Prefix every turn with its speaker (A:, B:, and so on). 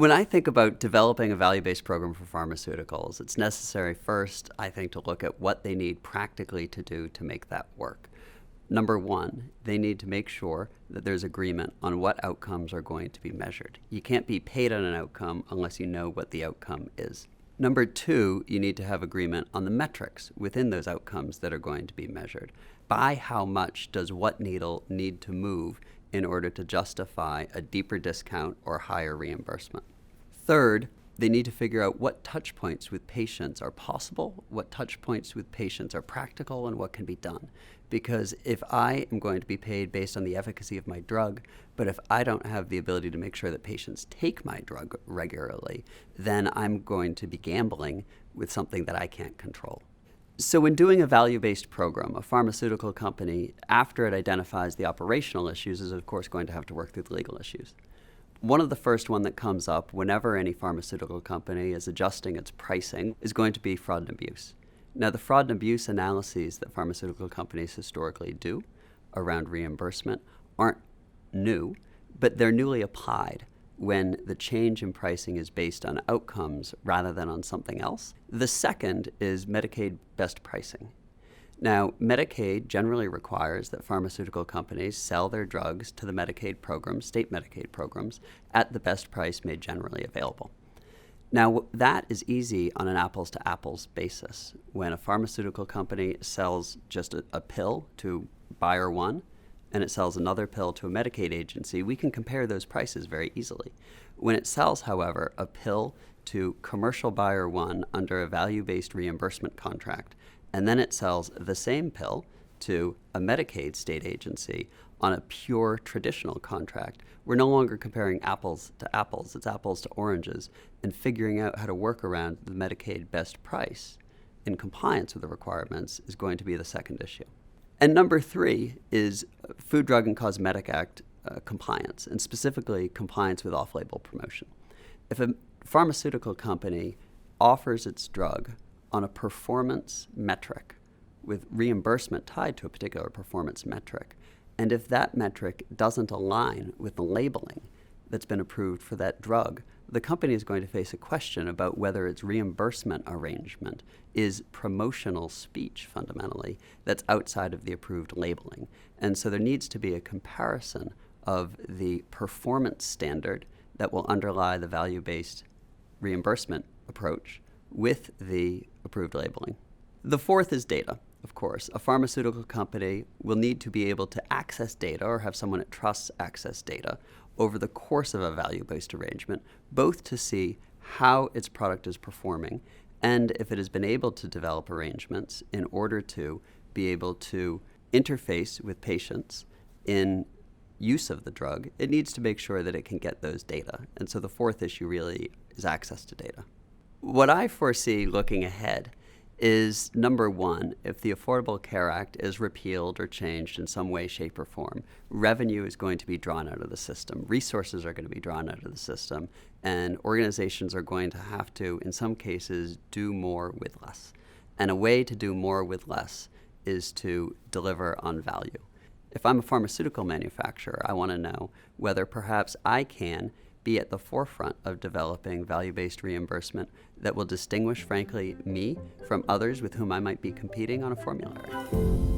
A: When I think about developing a value-based program for pharmaceuticals, it's necessary first, I think, to look at what they need practically to do to make that work. Number one, they need to make sure that there's agreement on what outcomes are going to be measured. You can't be paid on an outcome unless you know what the outcome is. Number two, you need to have agreement on the metrics within those outcomes that are going to be measured. By how much does what needle need to move in order to justify a deeper discount or higher reimbursement? Third, they need to figure out what touch points with patients are possible, what touch points with patients are practical, and what can be done. Because if I am going to be paid based on the efficacy of my drug, but if I don't have the ability to make sure that patients take my drug regularly, then I'm going to be gambling with something that I can't control. So when doing a value-based program, a pharmaceutical company, after it identifies the operational issues, is of course going to have to work through the legal issues. One of the first one that comes up whenever any pharmaceutical company is adjusting its pricing is going to be fraud and abuse. Now, the fraud and abuse analyses that pharmaceutical companies historically do around reimbursement aren't new, but they're newly applied when the change in pricing is based on outcomes rather than on something else. The second is Medicaid best pricing. Now, Medicaid generally requires that pharmaceutical companies sell their drugs to the Medicaid programs, state Medicaid programs, at the best price made generally available. Now, that is easy on an apples-to-apples basis. When a pharmaceutical company sells just a pill to buyer one, and it sells another pill to a Medicaid agency, we can compare those prices very easily. When it sells, however, a pill to commercial buyer one under a value-based reimbursement contract, and then it sells the same pill to a Medicaid state agency on a pure traditional contract, we're no longer comparing apples to apples, it's apples to oranges, and figuring out how to work around the Medicaid best price in compliance with the requirements is going to be the second issue. And number three is Food, Drug, and Cosmetic Act compliance, and specifically compliance with off-label promotion. If a pharmaceutical company offers its drug on a performance metric with reimbursement tied to a particular performance metric, and if that metric doesn't align with the labeling that's been approved for that drug, the company is going to face a question about whether its reimbursement arrangement is promotional speech, fundamentally, that's outside of the approved labeling. And so there needs to be a comparison of the performance standard that will underlie the value-based reimbursement approach with the approved labeling. The fourth is data, of course. A pharmaceutical company will need to be able to access data or have someone it trusts access data over the course of a value-based arrangement, both to see how its product is performing and if it has been able to develop arrangements in order to be able to interface with patients in use of the drug, it needs to make sure that it can get those data. And so the fourth issue really is access to data. What I foresee looking ahead is, number one, if the Affordable Care Act is repealed or changed in some way, shape, or form, revenue is going to be drawn out of the system, resources are going to be drawn out of the system, and organizations are going to have to, in some cases, do more with less. And a way to do more with less is to deliver on value. If I'm a pharmaceutical manufacturer, I want to know whether perhaps I can be at the forefront of developing value-based reimbursement that will distinguish, frankly, me from others with whom I might be competing on a formulary.